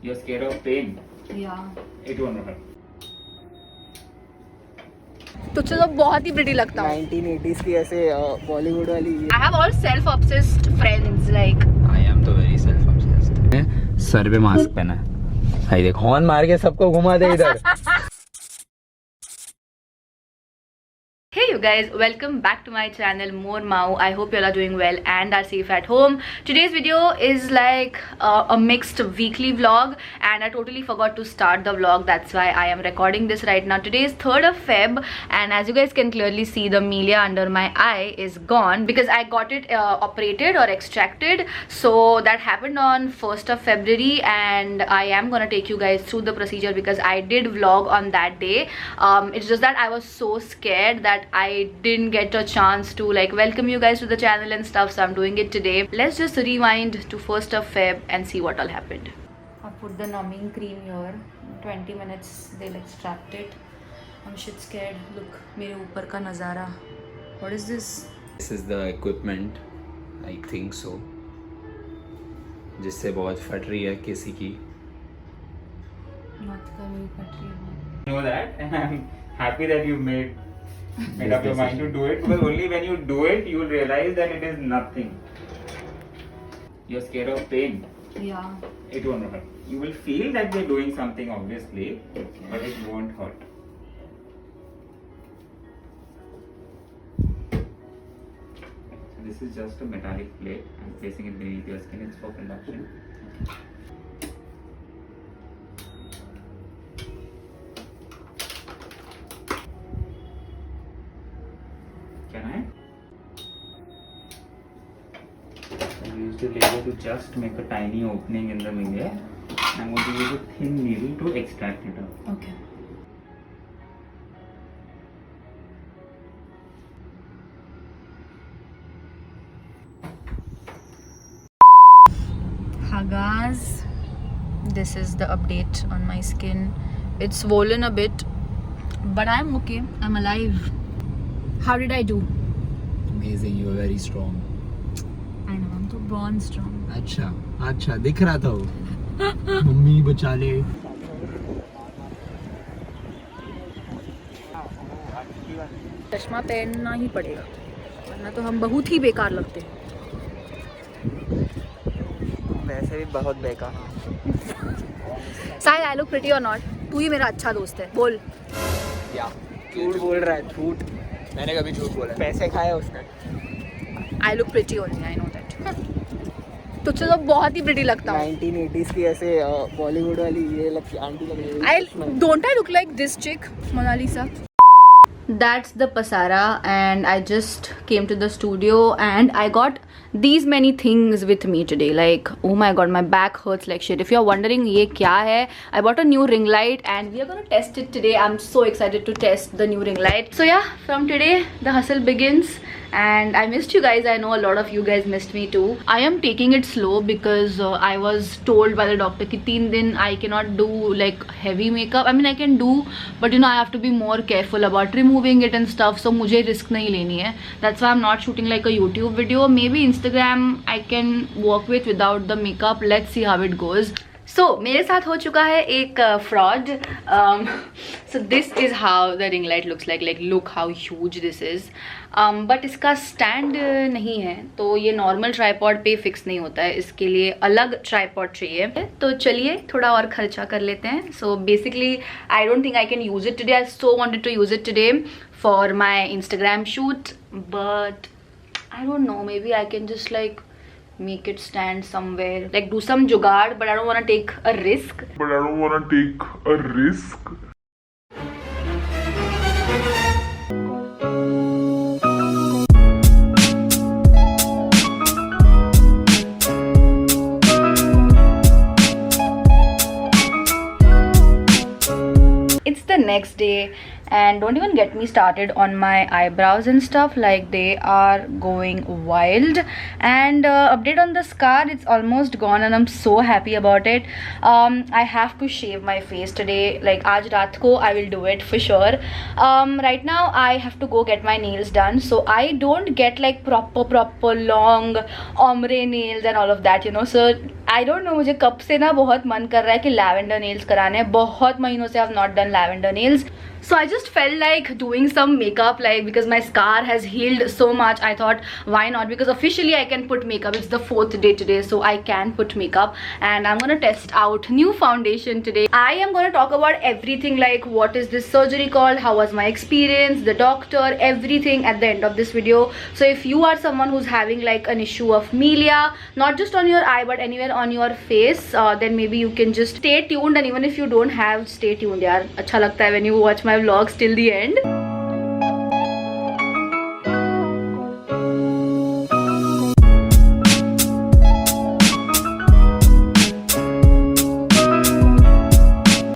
You're scared of pain? Yeah. It won't hurt. तुझसे तो बहुत ही प्रिटी लगता हूँ. 1980s की ऐसे बॉलीवुड वाली. I have all self-obsessed friends like. I am तो very self-obsessed. सर पे मास्क पहना है. भाई देख हॉर्न मार के सबको घुमा दे इधर. Hey you guys, welcome back to my channel More Mau. I hope you all are doing well and are safe at home. Today's video is like a mixed weekly vlog and I totally forgot to start the vlog. That's why I am recording this right now. Today is 3rd of Feb and as you guys can clearly see, the melia under my eye is gone because I got it operated or extracted. So that happened on 1st of February and I am gonna take you guys through the procedure because I did vlog on that day. It's just that I was so scared that I didn't get a chance to like welcome you guys to the channel and stuff, so I'm doing it today. Let's just rewind to 1st of Feb and see what all happened. I put the numbing cream here. 20 minutes they'll extract it. I'm shit scared. Look, मेरे ऊपर का नज़ारा. What is this? This is the equipment. I think so. जिससे बहुत फट रही है किसी की. मत करो फट रही है. Know that, and I'm happy that you made up your mind to do it, because only when you do it you will realize that it is nothing. You're scared of pain. Yeah. It won't hurt. You will feel that you're doing something obviously, but it won't hurt. So this is just a metallic plate. I'm placing it beneath your skin. It's for conduction. Can I? I use the laser to just make a tiny opening in the media. I'm going to use a thin needle to extract it out. Okay. Hi guys, this is the update on my skin. It's swollen a bit, but I'm okay. I'm alive. How did I do? Amazing, you are very strong. I know, I'm so born strong. अच्छा दिख रहा था वो. Mummy बचा ले. चश्मा पहनना ही पड़ेगा वरना तो हम बहुत ही बेकार लगते हैं. वैसे भी बहुत बेकार. साहिल, आई लुक प्रिटी और नॉट? तू ही मेरा अच्छा दोस्त है, बोल. या झूठ बोल रहा है. झूठ मैंने कभी झूठ बोला? पैसे खाए उसने. I look pretty only, I know that. तुझसे तो बहुत ही प्रिटी लगता हूँ. 1980s की ऐसे बॉलीवुड वाली ये लगती आंटी लग रही है. Don't I look like this chick, Mona Lisa? That's the Pasara and I just came to the studio and I got these many things with me today. Like, oh my god, my back hurts like shit. If you're wondering ye kya hai, I bought a new ring light and we are gonna test it today. I'm so excited to test the new ring light. So yeah, from today the hustle begins and I missed you guys. I know a lot of you guys missed me too. I am taking it slow because I was told by the doctor ki 3 din I cannot do like heavy makeup. I mean I can do, but you know I have to be more careful about removing it and stuff. So मुझे risk नहीं लेनी है. That's why I'm not shooting like a YouTube video. Maybe Instagram I can work with without the makeup. Let's see how it goes. So मेरे साथ हो चुका है एक fraud. So this is how the ring light looks like. Like look how huge this is. But इसका stand नहीं है तो ये normal tripod पे fix नहीं होता है. इसके लिए अलग tripod चाहिए. तो चलिए थोड़ा और खर्चा कर लेते हैं. So basically I don't think I can use it today. I so wanted to use it today for my Instagram shoot, but I don't know, maybe I can just like make it stand somewhere, like do some jugaad, but I don't want to take a risk. It's the next day and don't even get me started on my eyebrows and stuff. Like they are going wild. And update on the scar, it's almost gone and I'm so happy about it. I have to shave my face today, like aaj raat ko I will do it for sure. Right now I have to go get my nails done, so I don't get like proper long ombre nails and all of that, you know. So I don't know, मुझे कब से ना बहुत मन कर रहा है कि लैवेंडर नेल्स कराने हैं. बहुत महीनों से I've not done lavender nails. So I just felt like doing some makeup, like because my scar has healed so much. I thought why not, because officially I can put makeup. It's the 4th day today, so I can put makeup, and I'm gonna test out new foundation today. I am gonna talk about everything, like what is this surgery called, how was my experience, the doctor, everything at the end of this video. So if you are someone who's having like an issue of melia, not just on your eye but anywhere on your face, then maybe you can just stay tuned. And even if you don't have, stay tuned yaar. अच्छा लगता है when you watch my vlogs till the end.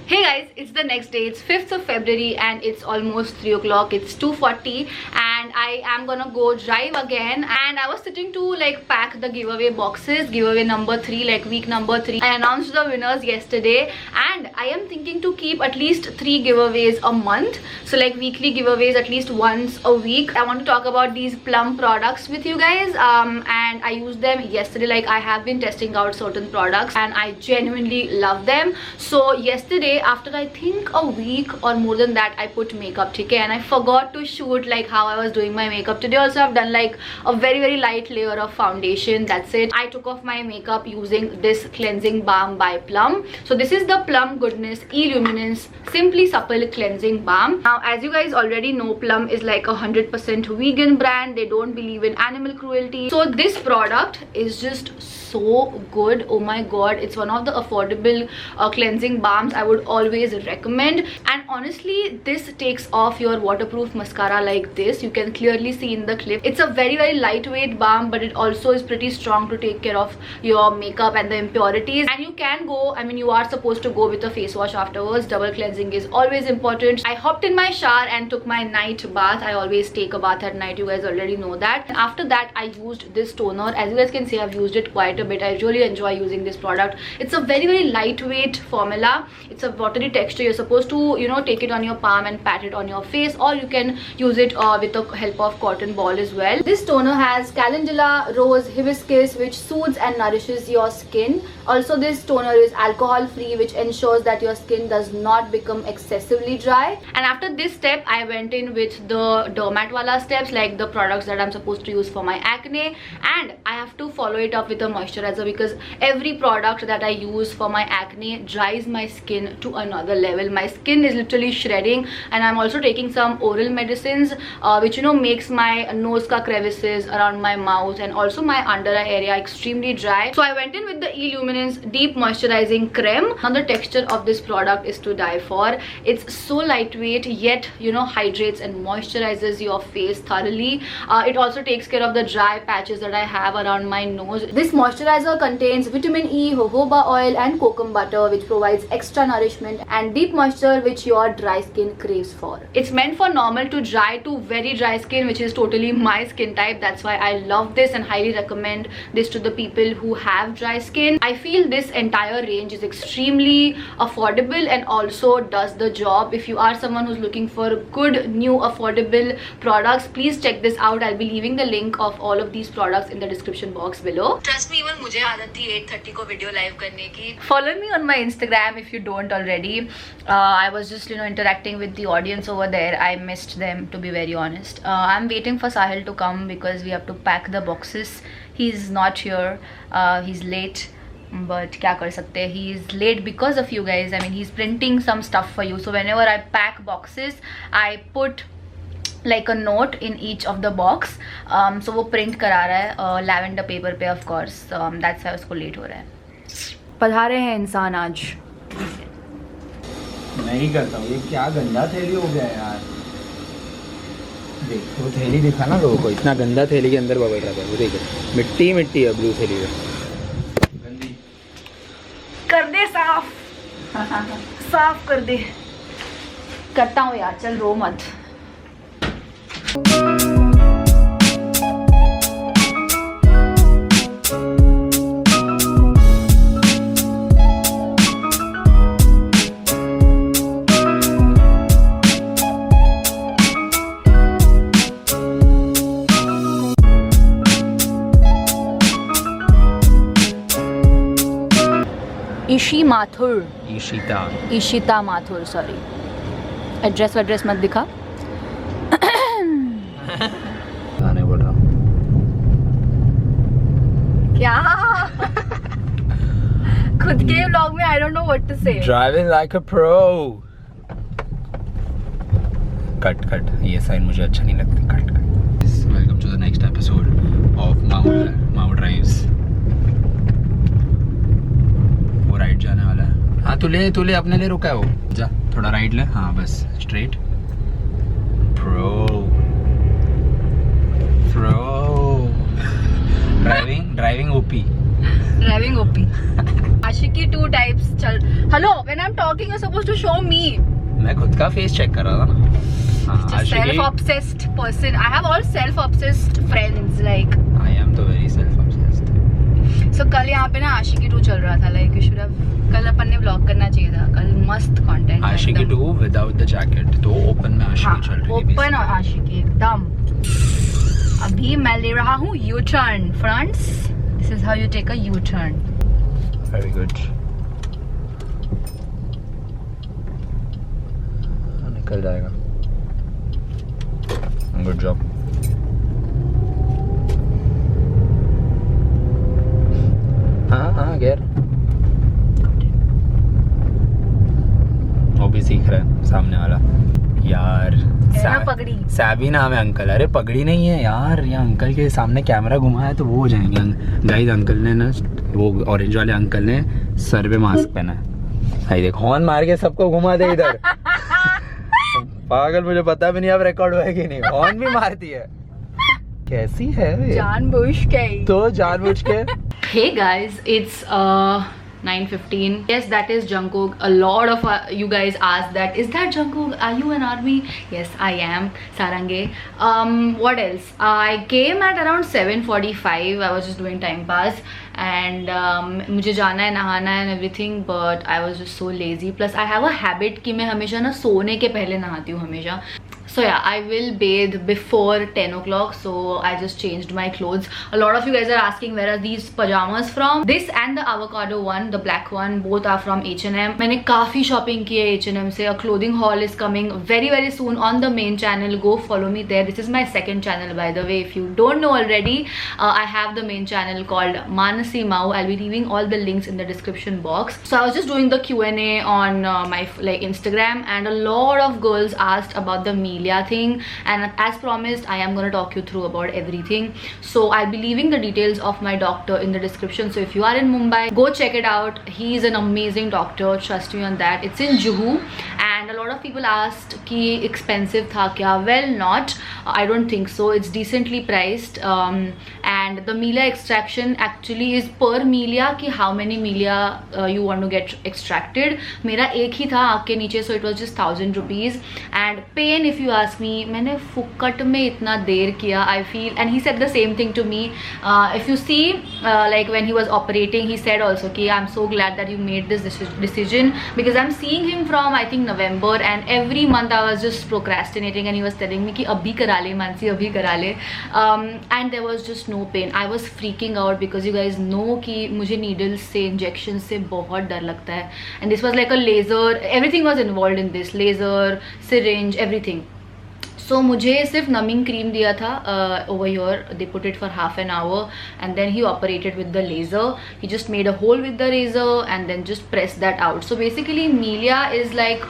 Hey guys, it's the next day. It's 5th of February and it's almost 3 o'clock. It's 2:40 and I am gonna go drive again. And I was sitting to like pack the giveaway boxes, giveaway number 3, like week number 3. I announced the winners yesterday and I am thinking to keep at least 3 giveaways a month. So like weekly giveaways at least once a week. I want to talk about these Plum products with you guys. And I used them yesterday. Like I have been testing out certain products and I genuinely love them. So yesterday, after I think a week or more than that, I put makeup, okay? And I forgot to shoot like how I was doing my makeup. Today also I've done like a very light layer of foundation. That's it. I took off my makeup using this cleansing balm by Plum. So this is the Plum Goodness Illuminance Simply Supple Cleansing Balm. Now as you guys already know, Plum is like 100% vegan brand. They don't believe in animal cruelty. So this product is just so good. Oh my god, it's one of the affordable cleansing balms I would always recommend. And honestly, this takes off your waterproof mascara like this. You can clearly see in the clip. It's a very lightweight balm, but it also is pretty strong to take care of your makeup and the impurities. And you can go, I mean, you are supposed to go with a face wash afterwards. Double cleansing is always important. I hopped in my shower and took my night bath. I always take a bath at night, you guys already know that. And after that, I used this toner. As you guys can see, I've used it quite a bit. I really enjoy using this product. It's a very lightweight formula. It's a watery texture. You're supposed to, you know, take it on your palm and pat it on your face, or you can use it with the help of cotton ball as well. This toner has calendula, rose, hibiscus, which soothes and nourishes your skin. Also, this toner is alcohol free, which ensures that your skin does not become excessively dry. And after this step, I went in with the Dermat Wala steps, like the products that I'm supposed to use for my acne, and I have to follow it up with a moisturizer, because every product that I use for my acne dries my skin to another level. My skin is literally shredding. And I'm also taking some oral medicines, which, you know, makes my nose ka crevices around my mouth and also my under eye area extremely dry. So I went in with the Illuminance Deep Moisturizing Creme. Now the texture of this product is to die for. It's so lightweight, yet, you know, hydrates and moisturizes your face thoroughly. It also takes care of the dry patches that I have around my nose. This moisturizer contains vitamin E, jojoba oil and kokum butter, which provides extra nourishment and deep moisture which your dry skin craves for. It's meant for normal to dry to very dry skin, which is totally my skin type. That's why I love this and highly recommend this to the people who have dry skin. I feel this entire range is extremely affordable and also does the job. If you are someone who's looking for good new affordable products, please check this out. I'll be leaving the link of all of these products in the description box below. Trust me, even मुझे आदत थी 8:30 को video live करने की. Follow me on my Instagram if you don't already. I was just, you know, interacting with the audience over there. I missed them, to be very honest. I'm waiting for Sahil to come because we have to pack the boxes. He's not here. He's late. But kya kar sakte hai? He is late because of you guys. I mean, he's printing some stuff for you. So whenever I pack boxes, I put like a note in each of the box. So वो print करा रहा है lavender paper पे, of course. That's why उसको late हो रहा है. पधारे हैं इंसान आज. नहीं करता हूँ. ये क्या गंदा थैली हो गया यार. देख वो थैली दिखा ना लोगों को. इतना गंदा थैली के अंदर बबल रहा है. वो देख मिट्टी मिट्टी है ब्लू थैली में. गंदी कर दे साफ. साफ कर दे. करता हूँ यार, चल रो मत. ईशी माथुर, ईशिता। ईशिता माथुर, सॉरी। एड्रेस वड्रेस मत दिखा। गाने बोल रहा हूँ। क्या? खुद के व्लॉग में I don't know what to say. Driving like a pro. Cut ये साइन मुझे अच्छा नहीं लगती, cut. Welcome to the next episode of Mau drives. वो राइट जाने वाला है। हाँ तू ले अपने लिए रुका है वो। जा थोड़ा राइट ले। हाँ बस straight. Pro driving OP. Driving OP. Aashiqui 2 types चल। Hello, when I am talking you are supposed to show me. मैं खुद का फेस चेक कर रहा था ना। Self obsessed person. I have all self obsessed friends like. I am तो very self obsessed. So कल यहाँ पे ना आशिकी 2 चल रहा था, like you should have, कल अपन ने vlog करना चाहिए था, कल मस्त content। Aashiqui 2 without the jacket, तो open में आशिकी चल रही है। ओपन और आशिकी एकदम। अभी मैं ले रहा हूँ U-turn, friends. This is how you take a U-turn. Very good. निकल जाएगा। Good job. हाँ गेर। वो भी सीख रहा है सामने वाला। यार पगड़ी। सैबी नाम है अंकल। अरे पगड़ी नहीं है यार, यहाँ अंकल के सामने कैमरा घुमाया तो वो हो जाएंगे। गाइस अंकल ने ना, वो ऑरेंज वाले अंकल ने सर पे मास्क पहना है। भाई देख हॉर्न मार के सबको घुमा दे इधर। पागल, मुझे पता भी नहीं अब रिकॉर्ड हुआ है कि नहीं। हॉर्न भी मारती है, कैसी है जानबूझ के। तो जानबूझ के। Hey guys, it's 9:15. Yes, that is Jungkook. A lot of you guys asked that, is that Jungkook? Are you an ARMY? Yes, I am. Sarange. What else? I came at around 7:45. I was just doing time pass. And मुझे जाना है, नहाना है and everything, but I was just so lazy. Plus I have a habit कि मैं हमेशा ना सोने के पहले नहाती हूँ हमेशा. So yeah, I will bathe before 10 o'clock. So I just changed my clothes. A lot of you guys are asking where are these pajamas from. This and the avocado one, the black one, both are from H&M. मैंने काफी shopping की है H&M से. A clothing haul is coming very soon on the main channel. Go follow me there. This is my second channel, by the way. If you don't know already, I have the main channel called Manasi Mau. I'll be leaving all the links in the description box. So I was just doing the Q&A on my Instagram, and a lot of girls asked about the meal thing, and as promised I am going to talk you through about everything. So I'll be leaving the details of my doctor in the description, so if you are in Mumbai, go check it out. He is an amazing doctor, trust me on that. It's in Juhu, and a lot of people asked ki expensive tha kya. Well, not, I don't think so. It's decently priced, and the milia extraction actually is per milia ki how many milia you want to get extracted. Mera ek hi tha aanख के नीचे, so it was just 1000 rupees. And pain, if you ask me, मैंने फुकट में इतना देर किया, I feel, and he said the same thing to me. If you see, like when he was operating, he said also कि I'm so glad that you made this decision, because I'm seeing him from I think November, and every month I was just procrastinating, and he was telling me कि अभी करा ले मानसी, अभी करा ले, and there was just no pain. I was freaking out because you guys know कि मुझे needles से, injections से बहुत डर लगता है, and this was like a laser, everything was involved in this, laser, syringe, everything. So मुझे सिर्फ numbing cream दिया था over here. They put it for half an hour, and then he operated with the laser. He just made a hole with the razor and then just pressed that out. So basically milia is like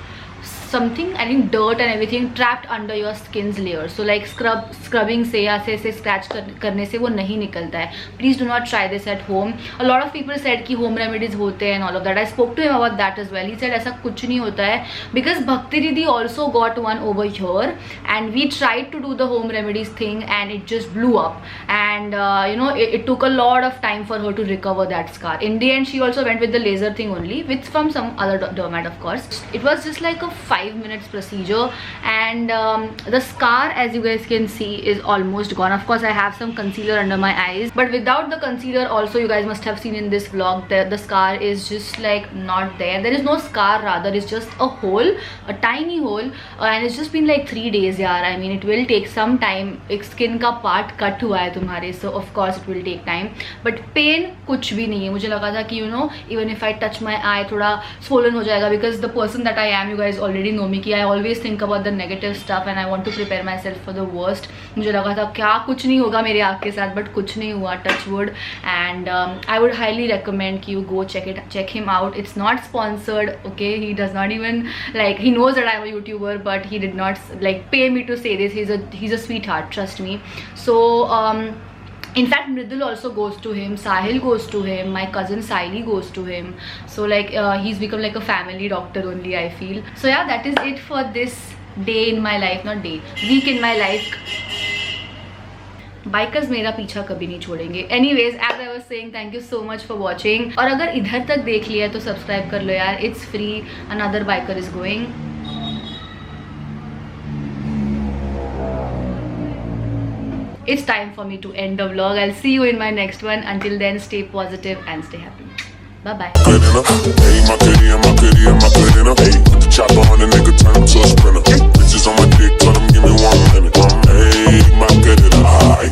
something, I think dirt and everything trapped under your skin's layer. So like scrubbing से या से scratch करने से वो नहीं निकलता है. Please do not try this at home. A lot of people said कि home remedies होते हैं and all of that. I spoke to him about that as well. He said ऐसा कुछ नहीं होता है, because Bhakti Didi also got one over here, and we tried to do the home remedies thing and it just blew up, and you know, it took a lot of time for her to recover that scar. In the end she also went with the laser thing only, with from some other dermat of course. It was just like a 5 minutes procedure, and the scar, as you guys can see, is almost gone. Of course, I have some concealer under my eyes, but without the concealer also, you guys must have seen in this vlog that the scar is just like not there. There is no scar, rather it's just a hole, a tiny hole, and it's just been like 3 days. Yeah, I mean, it will take some time. एक skin का part cut हुआ है तुम्हारे, so of course it will take time, but pain कुछ भी नहीं है. मुझे लगा था कि even if I touch my eye थोड़ा swollen हो जाएगा, because the person that I am, you guys already know me कि I always think about the negative stuff and I want to prepare myself for the worst. मुझे लगा था क्या कुछ नहीं होगा मेरे आँख के साथ, but कुछ नहीं हुआ, touch wood. And I would highly recommend कि you go check him out. It's not sponsored, okay? He does not even, like, he knows that I'm a YouTuber, but he did not like pay me to say this. He's a sweetheart, trust me. So in fact, Mridul also goes to him, Sahil goes to him, my cousin Saili goes to him. So like he's become like a family doctor only, I feel. So yeah, that is it for this day in my life, not day, week in my life. Bikers मेरा पीछा कभी नहीं छोड़ेंगे. Anyways, as I was saying, thank you so much for watching. और अगर इधर तक देख लिया है तो सब्सक्राइब कर लो यार. It's free. Another biker is going. It's time for me to end the vlog. I'll see you in my next one. Until then, stay positive and stay happy. Bye bye.